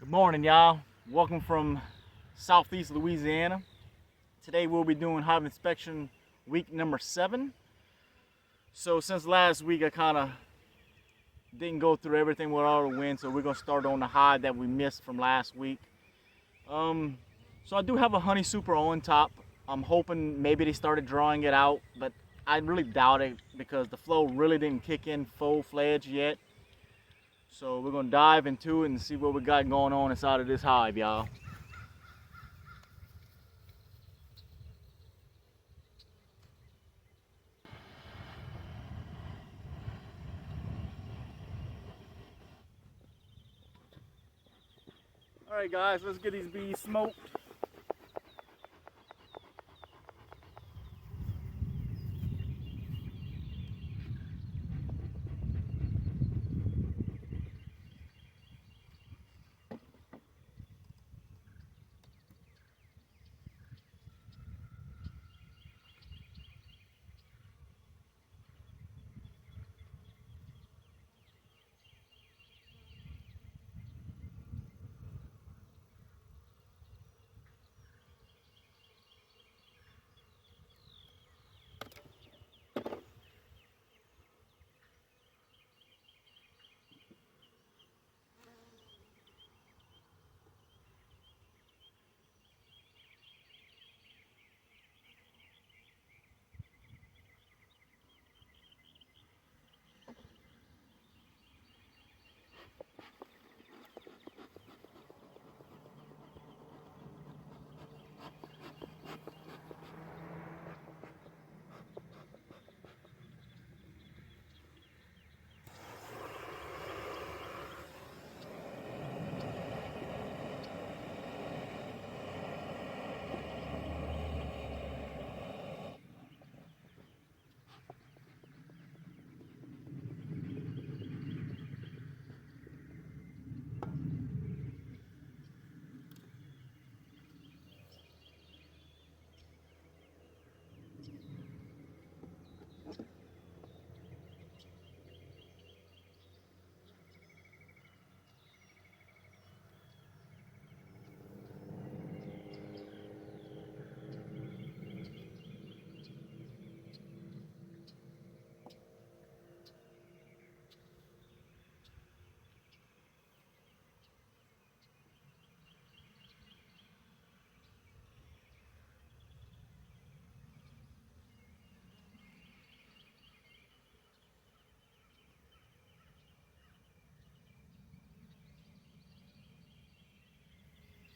Good morning, y'all. Welcome from Southeast Louisiana. Today we'll be doing hive inspection week number 7. So since last week I kind of didn't go through everything with all the wind, so we're gonna start on the hive that we missed from last week. So I do have a honey super on top. I'm hoping maybe they started drawing it out, but I really doubt it because the flow really didn't kick in full-fledged yet. So we're gonna dive into it and see what we got going on inside of this hive, y'all. All right, guys, let's get these bees smoked.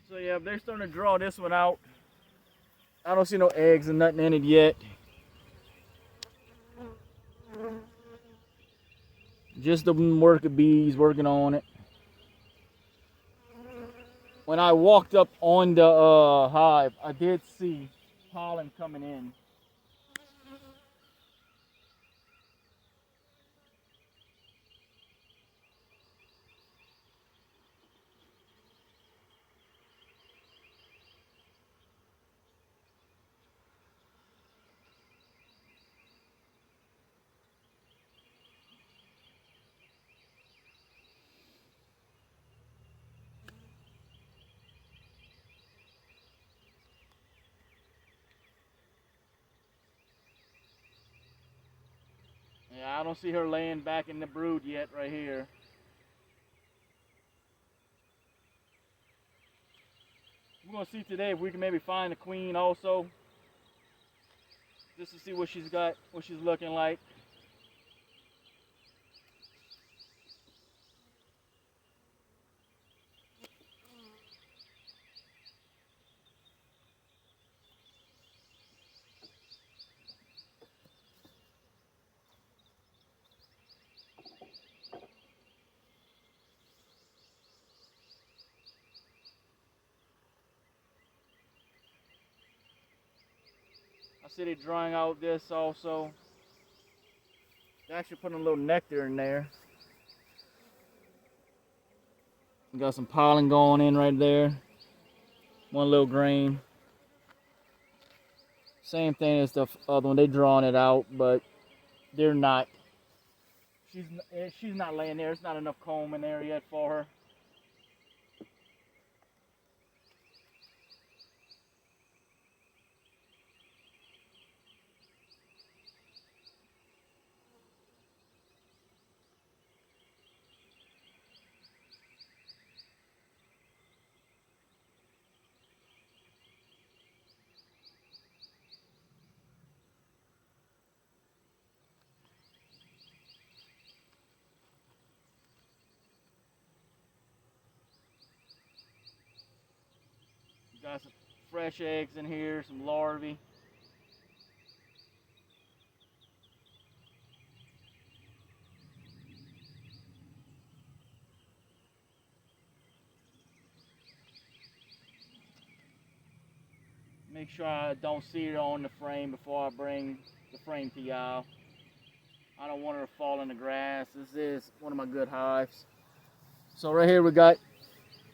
So yeah, they're starting to draw this one out. I don't see no eggs and nothing in it yet. Just the worker bees working on it. When I walked up on the hive, I did see pollen coming in. Yeah, I don't see her laying back in the brood yet right here. We're gonna see today if we can maybe find the queen also, just to see what she's got, what she's looking like. I see they drawing out this also. They're actually putting a little nectar in there. We got some pollen going in right there. One little grain. Same thing as the other one. They drawing it out, but they're not. She's not laying there. It's not enough comb in there yet for her. Got some fresh eggs in here, some larvae. Make sure I don't see it on the frame before I bring the frame to y'all. I don't want her to fall in the grass. This is one of my good hives. So right here we got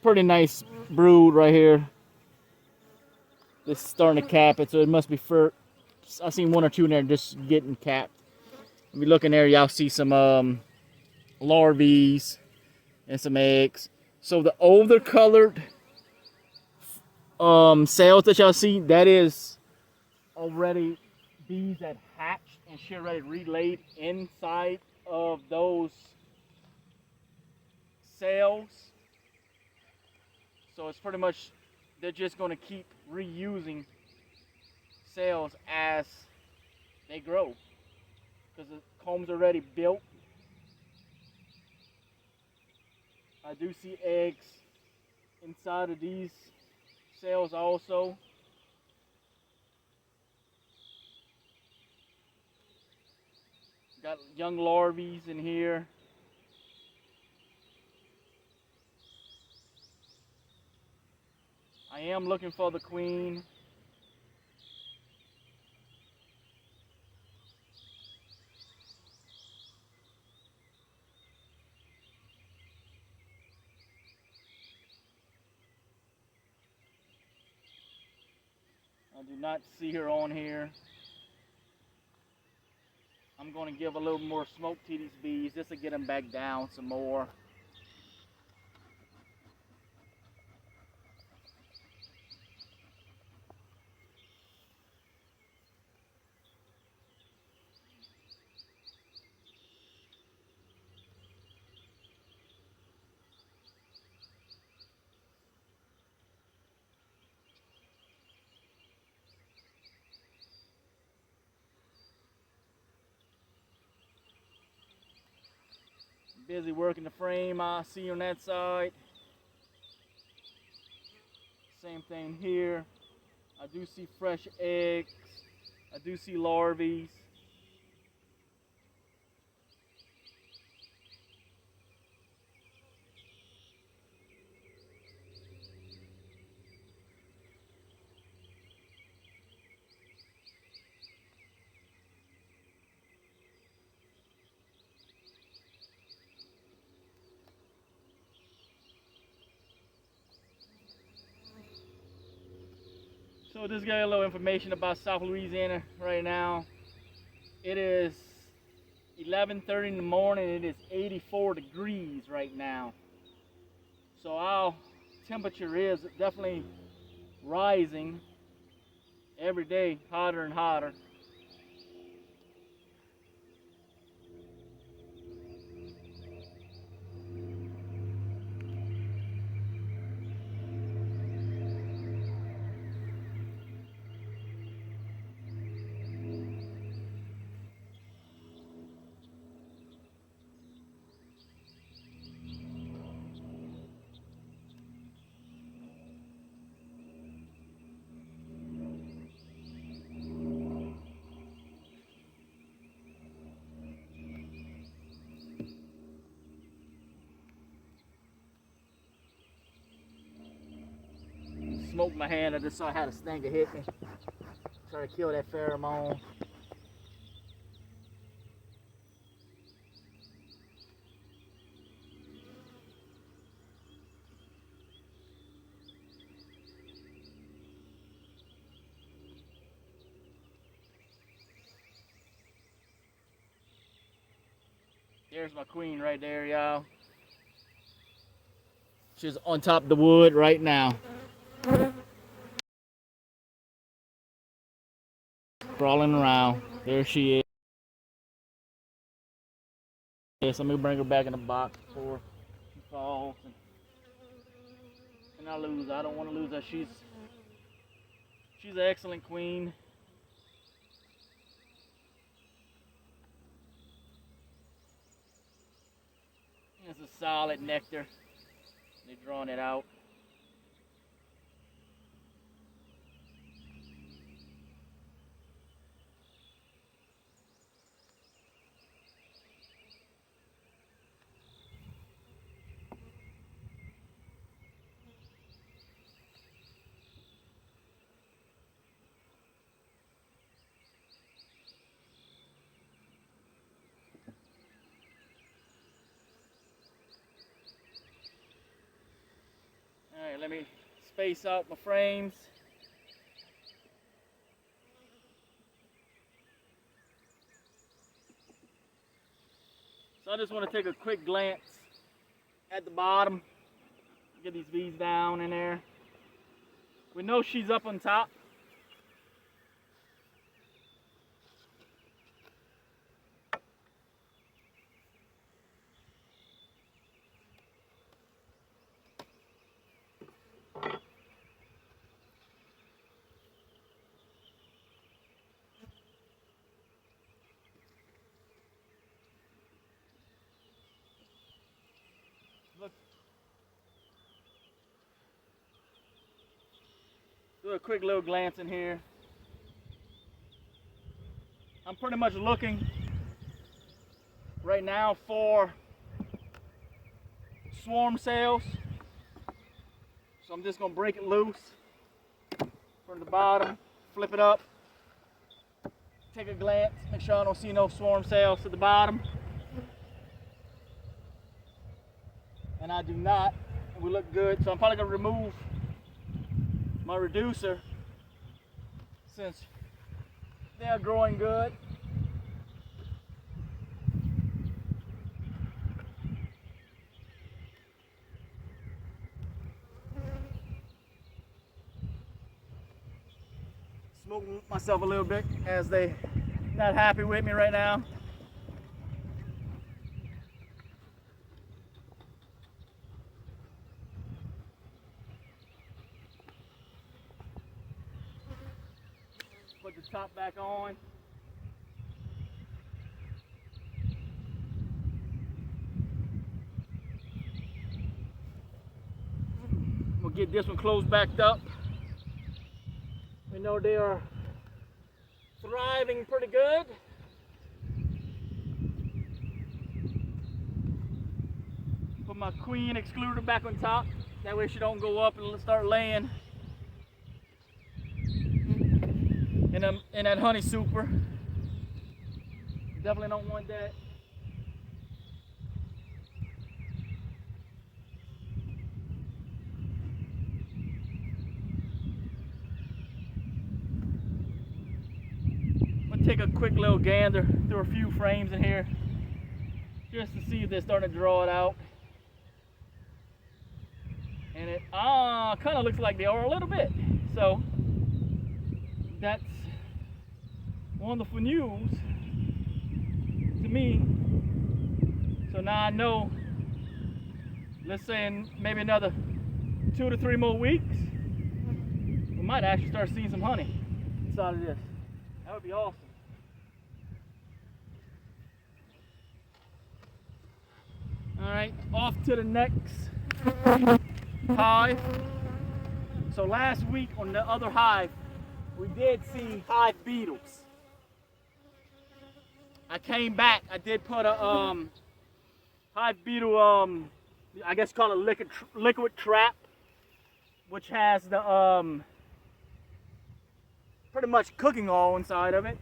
pretty nice brood right here. This is starting to cap it, so it must be for. I seen one or two in there just getting capped. If you look in there, y'all see some larvae and some eggs. So the older colored cells that y'all see, that is already bees that hatched and shit already relayed inside of those cells. So it's pretty much, they're just going to keep reusing cells as they grow, because the comb's already built. I do see eggs inside of these cells also. Got young larvae in here. I am looking for the queen. I do not see her on here. I'm going to give a little more smoke to these bees just to get them back down some more. Busy working the frame, I see on that side. Same thing here. I do see fresh eggs. I do see larvae. So just got a little information about South Louisiana right now. It is 11:30 in the morning. It is 84 degrees right now. So our temperature is definitely rising every day, hotter and hotter. Smoked my hand. I just saw how the stinger hit me. Try to kill that pheromone. There's my queen right there, y'all. She's on top of the wood right now. Crawling around. There she is. Yes, let me bring her back in the box before she falls. And I lose her. I don't want to lose her. She's an excellent queen. It's a solid nectar. They're drawing it out. Let me space out my frames. So I just want to take a quick glance at the bottom. Get these V's down in there. We know she's up on top. Look. Do a quick little glance in here. I'm pretty much looking right now for swarm cells. So I'm just gonna break it loose from the bottom, flip it up, take a glance, make sure I don't see no swarm cells to the bottom. And I do not, and we look good. So I'm probably gonna remove my reducer since they're growing good. Smoking myself a little bit as they not happy with me right now. Put the top back on. We'll get this one closed back up. We know they are thriving pretty good. Put my queen excluder back on top. That way she don't go up and start laying in that honey super. Definitely don't want that. Take a quick little gander through a few frames in here just to see if they're starting to draw it out. And it kind of looks like they are a little bit. So that's wonderful news to me. So now I know, let's say in maybe another 2 to 3 more weeks, we might actually start seeing some honey inside of this. That would be awesome. All right, off to the next hive. So last week on the other hive, we did see hive beetles. I came back, I did put a hive beetle, I guess called a liquid trap, which has the pretty much cooking oil inside of it.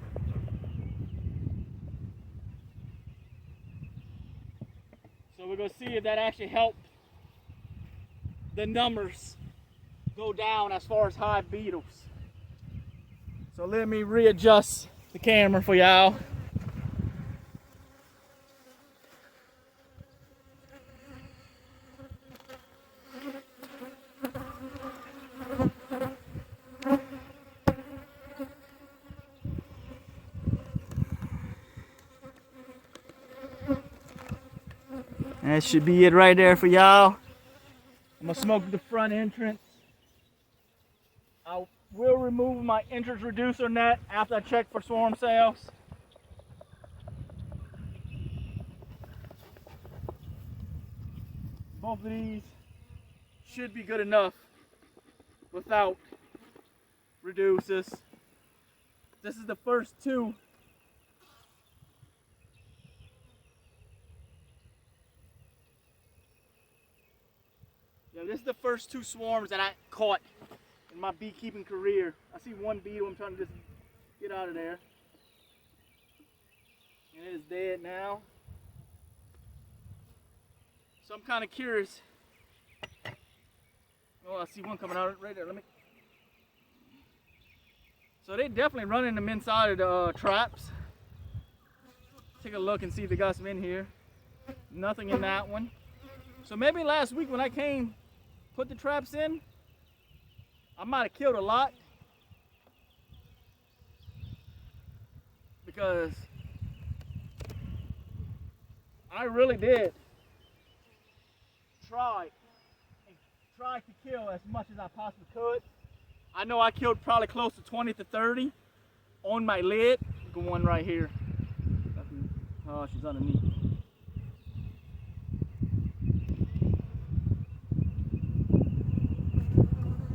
So we're going to see if that actually helped the numbers go down as far as hive beetles. So let me readjust the camera for y'all. That should be it right there for y'all. I'm gonna smoke the front entrance. I will remove my entrance reducer net after I check for swarm cells. Both of these should be good enough without reducers. This is the first two. Yeah, this is the first 2 swarms that I caught in my beekeeping career. I see one beetle, I'm trying to just get out of there. And it is dead now. So I'm kind of curious Oh, I see one coming out right there. Let me. So they definitely running them inside of the traps. Take a look and see if they got some in here. Nothing in that one. So maybe last week when I came, put the traps in, I might have killed a lot. Because I really did try to kill as much as I possibly could. I know I killed probably close to 20 to 30 on my lid. Look at one right here. Oh, she's underneath.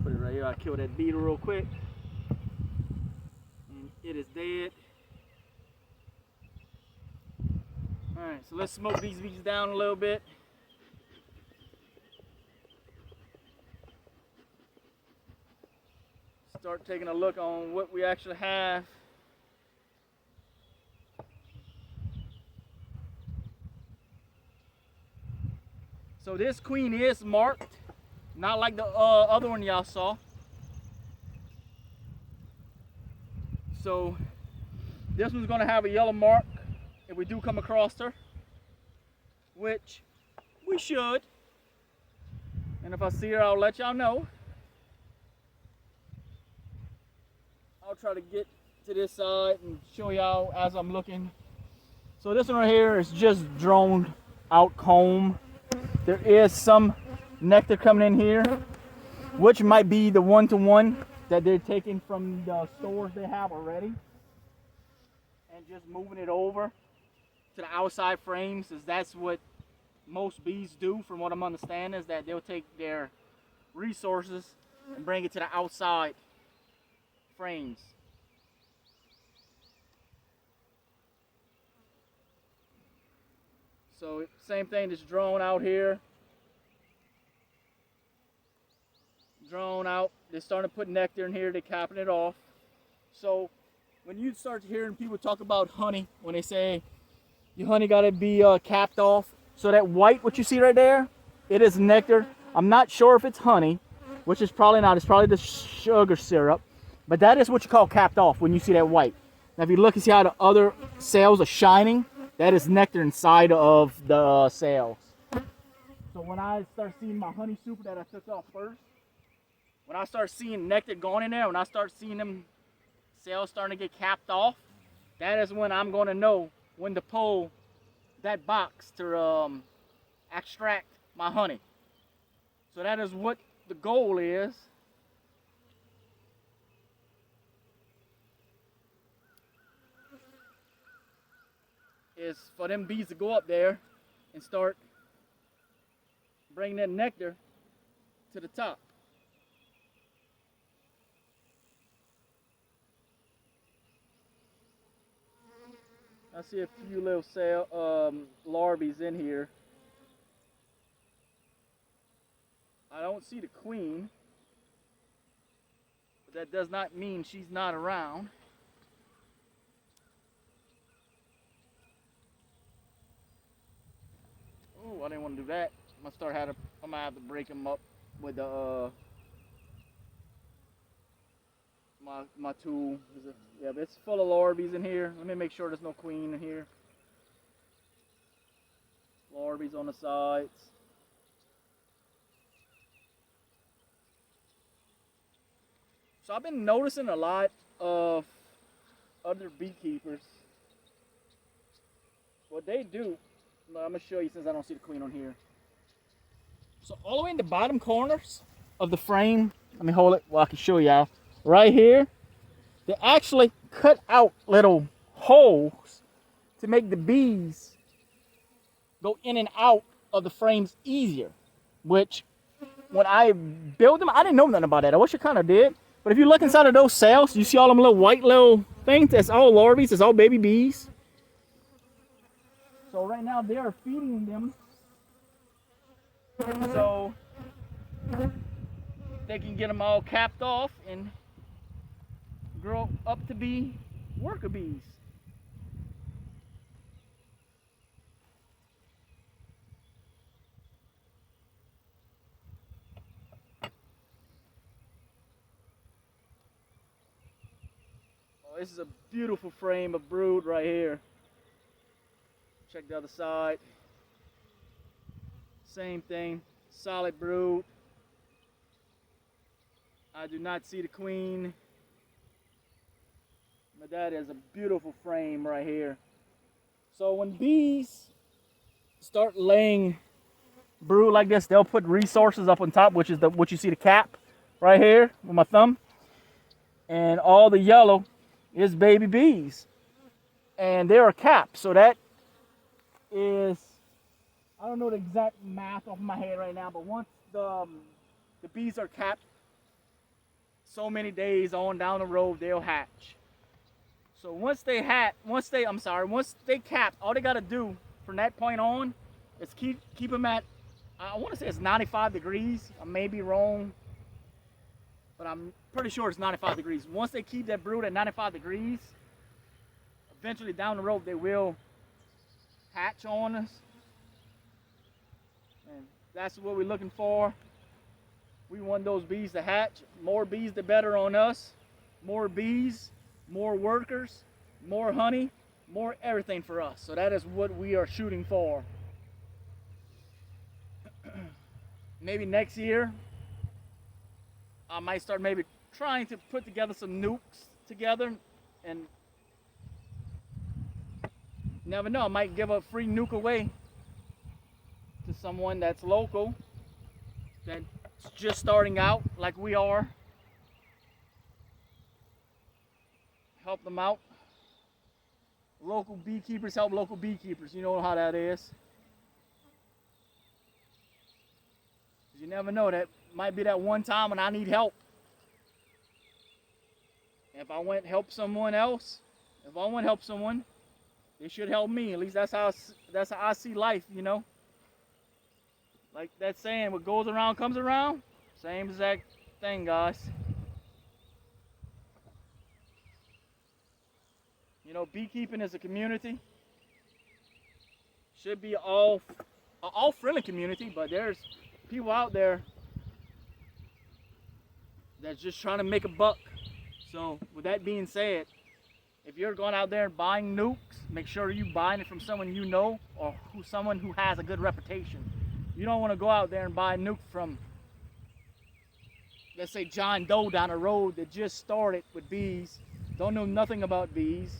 Put it right here. I killed that beetle real quick. And it is dead. Alright, so let's smoke these bees down a little bit. Start taking a look on what we actually have. So this queen is marked, not like the other one y'all saw. So this one's gonna have a yellow mark if we do come across her, which we should. And if I see her, I'll let y'all know. I'll try to get to this side and show y'all as I'm looking. So this one right here is just droned out comb. There is some nectar coming in here, which might be the one-to-one that they're taking from the stores they have already and just moving it over to the outside frames, as that's what most bees do, from what I'm understanding, is that they'll take their resources and bring it to the outside frames. So same thing, just drone out here. Drone out. They're starting to put nectar in here. They're capping it off. So when you start hearing people talk about honey, when they say your honey got to be capped off, so that white, what you see right there, it is nectar. I'm not sure if it's honey, which is probably not. It's probably the sugar syrup. But that is what you call capped off when you see that white. Now if you look and see how the other cells are shining, that is nectar inside of the cells. So when I start seeing my honey super that I took off first, when I start seeing nectar going in there, when I start seeing them cells starting to get capped off, that is when I'm going to know when to pull that box to extract my honey. So that is what the goal is. Is for them bees to go up there and start bringing that nectar to the top. I see a few little larvae in here. I don't see the queen, but that does not mean she's not around. Oh, I didn't want to do that. I'm gonna have to break them up with the my tool. Yeah, but it's full of larvae in here. Let me make sure there's no queen in here. Larvae on the sides. So I've been noticing a lot of other beekeepers. What they do, I'm going to show you since I don't see the queen on here. So all the way in the bottom corners of the frame, let me hold it while I can show y'all. Right here, they actually cut out little holes to make the bees go in and out of the frames easier. Which, when I built them, I didn't know nothing about that. I wish I kind of did. But if you look inside of those cells, you see all them little white little things? That's all larvae, that's all baby bees. So right now they are feeding them so they can get them all capped off and grow up to be worker bees. this is a beautiful frame of brood right here. Check the other side. Same thing, solid brood. I do not see the queen, but that is a beautiful frame right here. So when bees start laying brood like this, they'll put resources up on top, which is what you see the cap right here with my thumb. And all the yellow is baby bees. And they're a cap, so that is, I don't know the exact math off my head right now, but once the bees are capped, so many days on down the road, they'll hatch. So once they cap, all they gotta do from that point on is keep them at, I want to say it's 95 degrees. I may be wrong, but I'm pretty sure it's 95 degrees. Once they keep that brood at 95 degrees, eventually down the road they will hatch on us. And that's what we're looking for. We want those bees to hatch. More bees, the better on us. More bees, more workers, more honey, more everything for us. So that is what we are shooting for. Maybe next year, I might start maybe trying to put together some nukes together, and never know, I might give a free nuke away to someone that's local, that's just starting out like we are. Help them out. Local beekeepers help local beekeepers. You know how that is. You never know, that might be that one time when I need help. If I want to help someone else, if I want to help someone, they should help me. At least that's how I see life, you know. Like that saying, what goes around comes around. Same exact thing, guys. You know, beekeeping is a community. Should be all friendly community, but there's people out there that's just trying to make a buck. So with that being said, if you're going out there and buying nukes, make sure you're buying it from someone you know, or someone who has a good reputation. You don't want to go out there and buy a nuke from, let's say, John Doe down the road that just started with bees, don't know nothing about bees,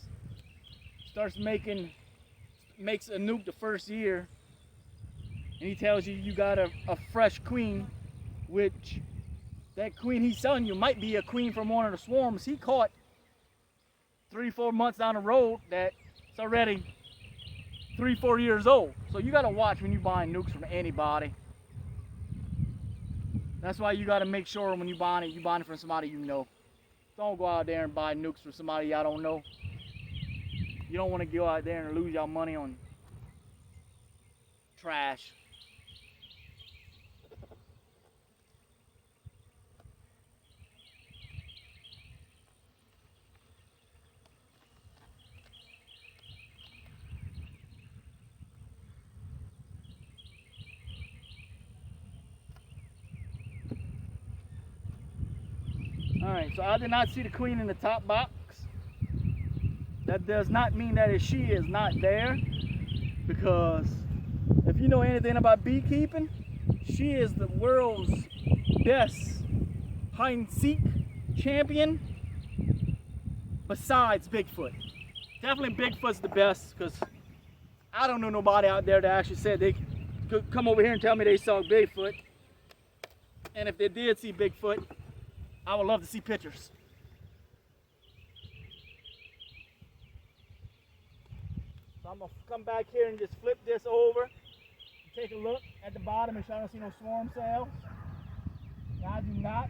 makes a nuke the first year, and he tells you you got a fresh queen, which that queen he's selling you might be a queen from one of the swarms he caught 3-4 months down the road that's already 3-4 years old. So you got to watch when you're buying nukes from anybody. That's why you got to make sure when you're buying it from somebody you know. Don't go out there and buy nukes from somebody y'all don't know. You don't want to go out there and lose y'all money on trash. Alright, so I did not see the queen in the top box. That does not mean that she is not there, because if you know anything about beekeeping, she is the world's best hide and seek champion besides Bigfoot. Definitely Bigfoot's the best, because I don't know nobody out there that actually said they could come over here and tell me they saw Bigfoot. And if they did see Bigfoot, I would love to see pictures. So I'm going to come back here and just flip this over and take a look at the bottom and sure I don't see no swarm cells. I do not.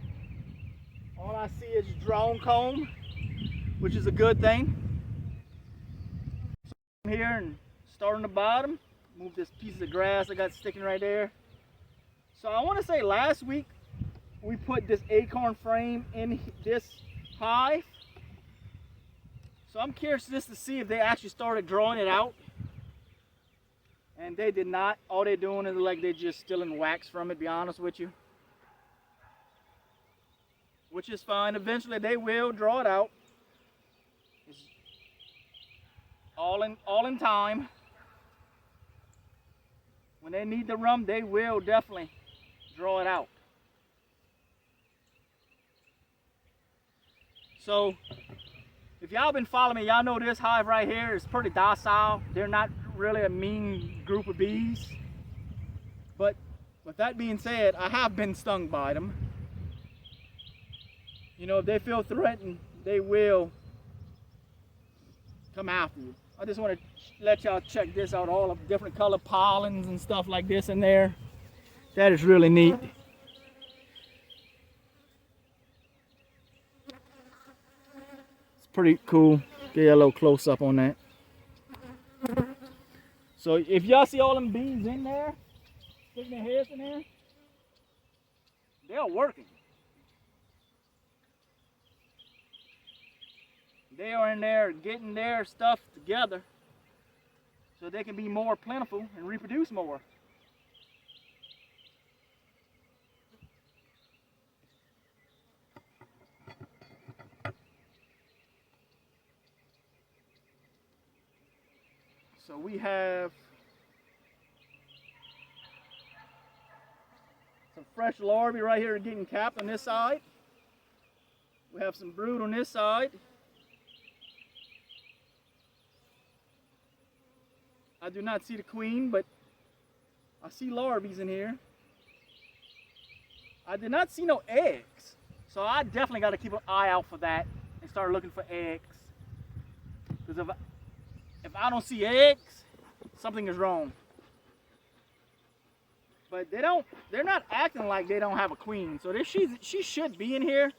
All I see is drone comb, which is a good thing. So I'm here and start on the bottom. Move this piece of grass I got sticking right there. So I want to say last week we put this acorn frame in this hive. So I'm curious just to see if they actually started drawing it out. And they did not. All they're doing is like they're just stealing wax from it, to be honest with you. Which is fine. Eventually they will draw it out. all in time. When they need the rum, they will definitely draw it out. So if y'all been following me, y'all know this hive right here is pretty docile. They're not really a mean group of bees. But with that being said, I have been stung by them. You know, if they feel threatened, they will come after you. I just want to let y'all check this out, all of different color pollens and stuff like this in there. That is really neat. It's pretty cool. Get you a little close up on that. So if y'all see all them bees in there, sticking their heads in there, they're working. They are in there getting their stuff together so they can be more plentiful and reproduce more. So we have some fresh larvae right here getting capped on this side. We have some brood on this side. I do not see the queen, but I see larvae in here. I did not see no eggs, so I definitely got to keep an eye out for that and start looking for eggs. Because if I don't see eggs, something is wrong. But they're not acting like they don't have a queen, so she should be in here.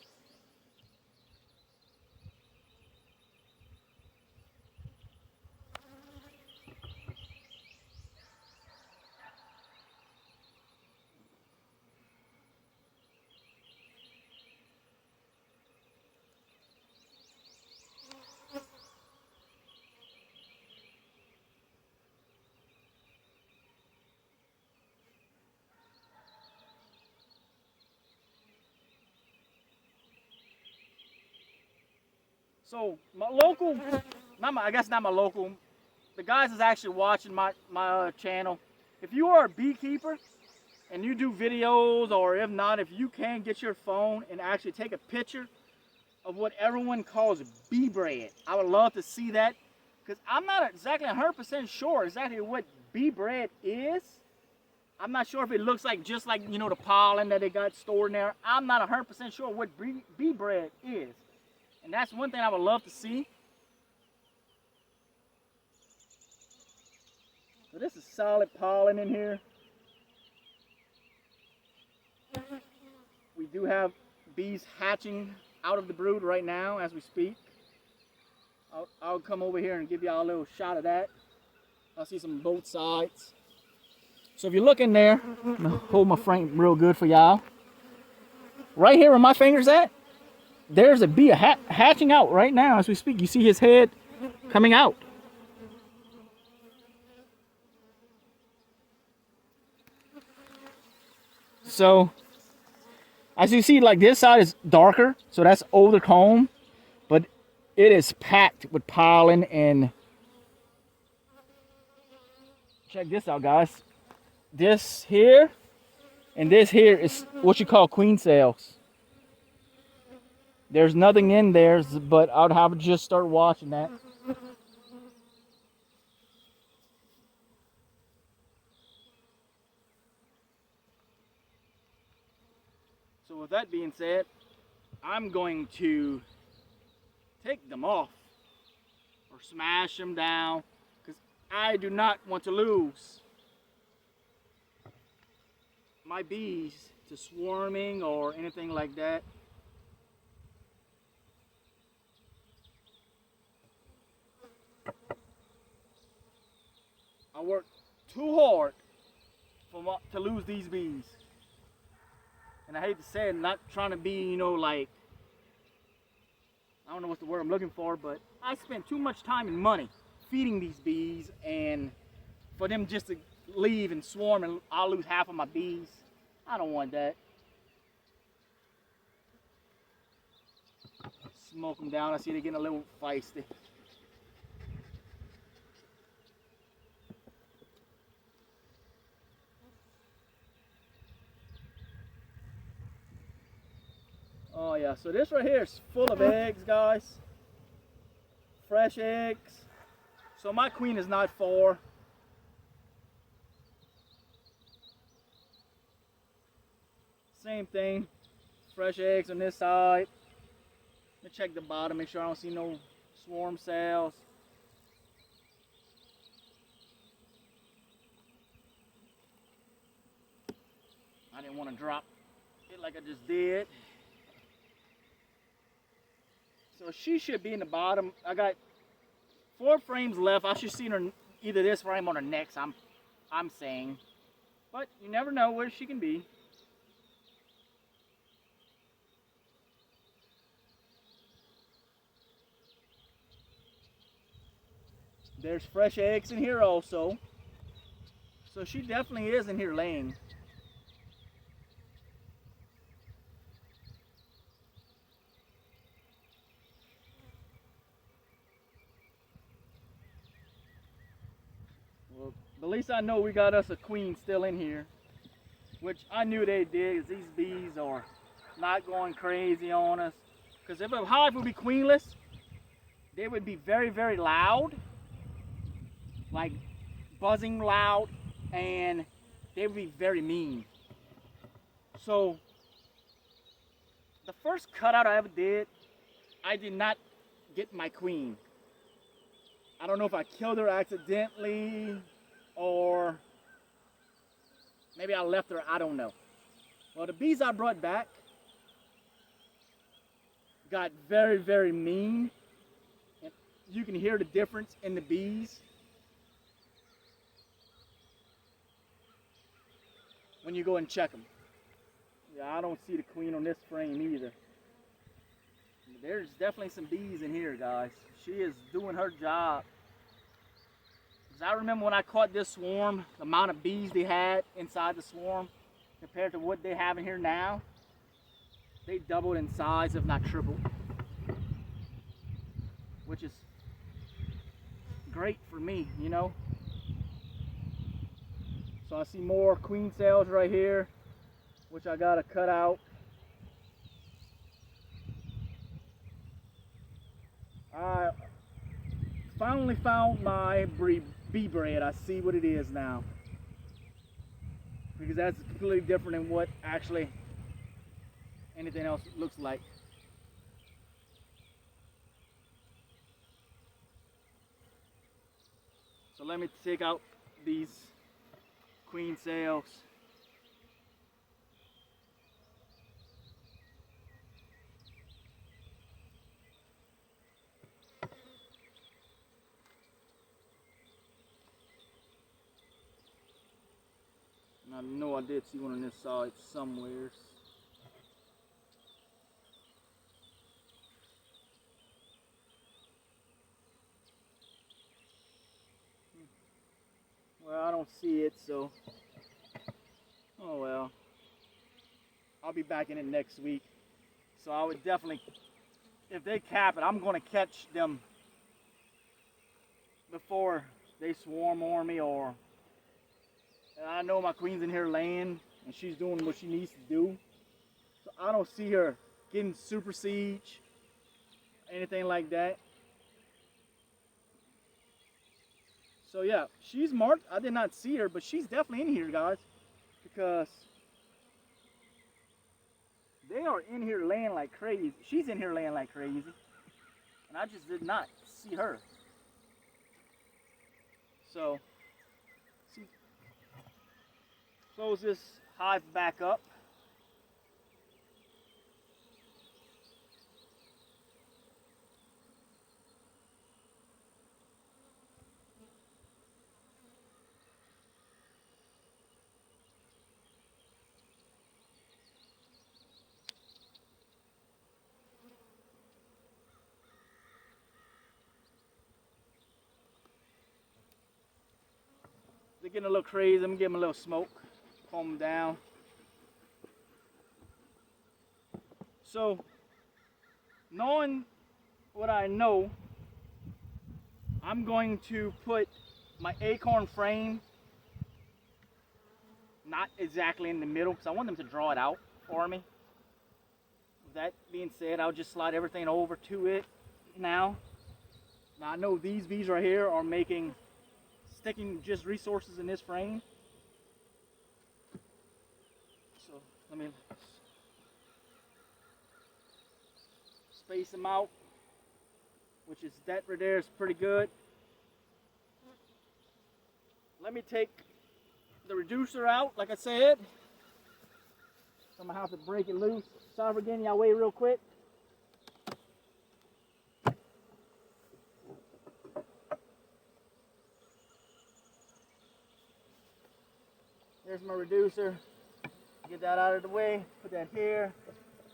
So my local, I guess not my local, the guys is actually watching my channel. If you are a beekeeper and you do videos, or if not, if you can get your phone and actually take a picture of what everyone calls bee bread, I would love to see that, because I'm not exactly 100% sure exactly what bee bread is. I'm not sure if it looks like just like, you know, the pollen that they got stored in there. I'm not 100% sure what bee bread is. And that's one thing I would love to see. So this is solid pollen in here. We do have bees hatching out of the brood right now as we speak. I'll come over here and give y'all a little shot of that. I'll see some on both sides. So if you look in there, I'm gonna hold my frame real good for y'all. Right here where my finger's at, there's a bee hatching out right now as we speak. You see his head coming out. So, as you see, like this side is darker, so that's older comb, but it is packed with pollen. And check this out, guys. This here and this here is what you call queen cells. There's nothing in there, but I would have to just start watching that. So with that being said, I'm going to take them off or smash them down, because I do not want to lose my bees to swarming or anything like that. I worked too hard to lose these bees. And I hate to say it, not trying to be, you know, like, I don't know what's the word I'm looking for, but I spent too much time and money feeding these bees, and for them just to leave and swarm and I'll lose half of my bees, I don't want that. Smoke them down. I see they're getting a little feisty. Oh yeah, so this right here is full of eggs, guys. Fresh eggs. So my queen is not 4. Same thing. Fresh eggs on this side. Let me check the bottom, make sure I don't see no swarm cells. I didn't want to drop it like I just did. So she should be in the bottom. I got 4 frames left. I should see her either this frame or the next, I'm saying. But you never know where she can be. There's fresh eggs in here also. So she definitely is in here laying. Well, at least I know we got us a queen still in here. Which I knew they did, because these bees are not going crazy on us. Because if a hive would be queenless, they would be very, very loud. Like buzzing loud, and they would be very mean. So the first cutout I ever did, I did not get my queen. I don't know if I killed her accidentally or maybe I left her, I don't know. Well, the bees I brought back got very, very mean. And you can hear the difference in the bees when you go and check them. Yeah, I don't see the queen on this frame either. There's definitely some bees in here, guys. She is doing her job. Because I remember when I caught this swarm, the amount of bees they had inside the swarm compared to what they have in here now, they doubled in size, if not tripled. Which is great for me, you know. So I see more queen cells right here, which I gotta cut out. I finally found my bee bread. I see what it is now. Because that's completely different than what actually anything else looks like. So let me take out these queen cells. And I know I did see one on this side somewhere. Well, I don't see it, so oh well. I'll be back in it next week. So I would definitely, if they cap it, I'm going to catch them before they swarm on me. Or I know my queen's in here laying and she's doing what she needs to do. So I don't see her getting super siege, anything like that. So yeah, she's marked. I did not see her, but she's definitely in here, guys, because they are in here laying like crazy. She's in here laying like crazy, and I just did not see her. So, see, close this hive back up. They're getting a little crazy. I'm gonna give them a little smoke, calm them down. So, knowing what I know, I'm going to put my acorn frame not exactly in the middle because I want them to draw it out for me. With that being said, I'll just slide everything over to it now. Now I know these V's right here are sticking just resources in this frame. So let me space them out, which is that right there is pretty good. Let me take the reducer out, like I said. So I'm gonna have to break it loose. Sorry for getting y'all away real quick. There's my reducer. Get that out of the way. Put that here.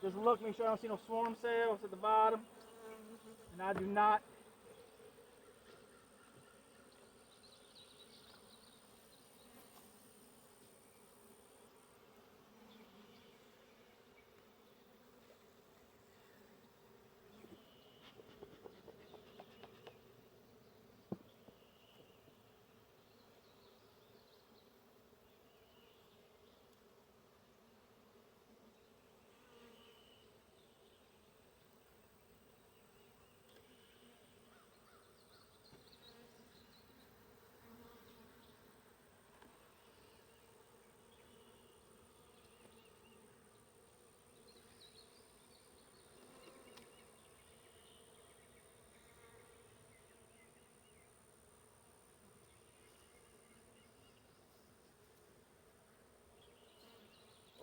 Just look, make sure I don't see no swarm cells at the bottom. And I do not.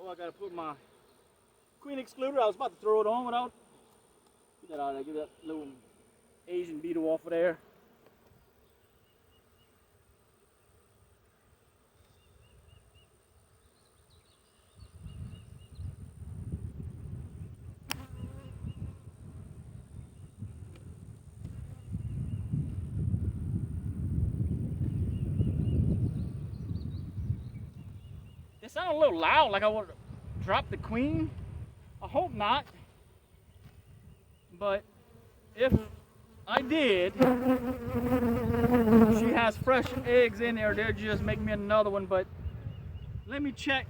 Oh, I gotta put my queen excluder. I was about to throw it on without. Get that out of there. Get that little Asian beetle off of there. It sounded a little loud, like I would have dropped the queen. I hope not. But if I did, she has fresh eggs in there. They'll just make me another one. But let me check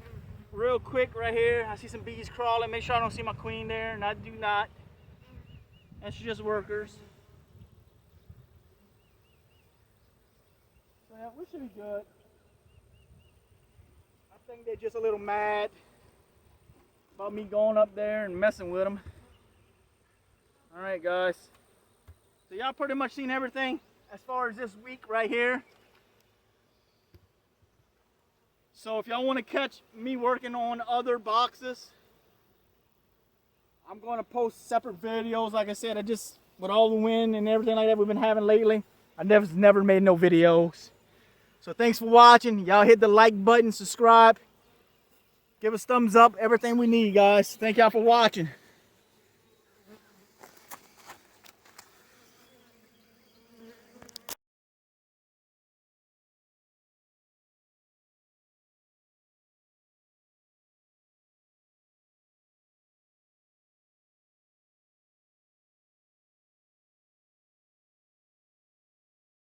real quick right here. I see some bees crawling. Make sure I don't see my queen there, and I do not. That's just workers. So yeah, we should be good. I think they're just a little mad about me going up there and messing with them. All right, guys. So y'all pretty much seen everything as far as this week right here. So if y'all want to catch me working on other boxes, I'm going to post separate videos. Like I said, with all the wind and everything like that we've been having lately, I never made no videos. So thanks for watching. Y'all hit the like button, subscribe, give us thumbs up, everything we need, guys. Thank y'all for watching.